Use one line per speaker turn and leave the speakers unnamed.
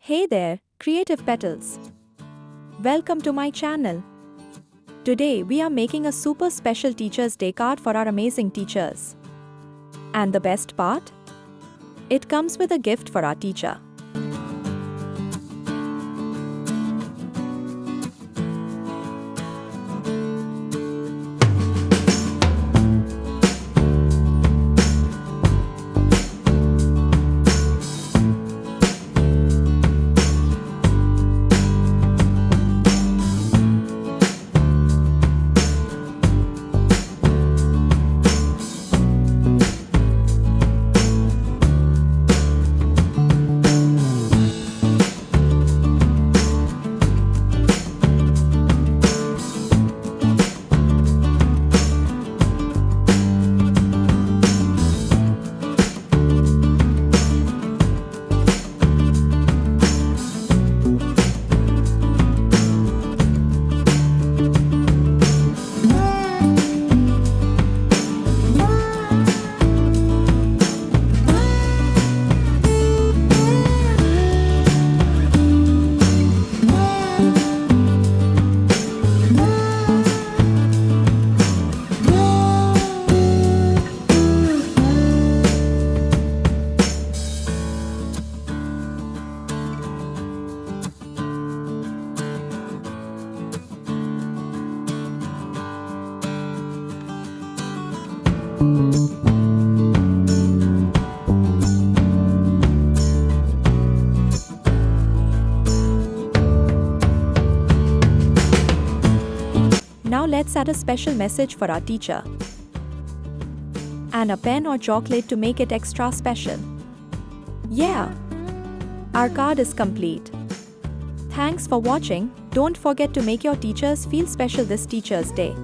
Hey there, Creative Petals. Welcome to my channel. Today we are making a super special Teachers' Day card for our amazing teachers. And the best part? It comes with a gift for our teacher. Now let's add a special message for our teacher. And a pen or chocolate to make it extra special. Yeah! Our card is complete. Thanks for watching. Don't forget to make your teachers feel special this Teachers' Day.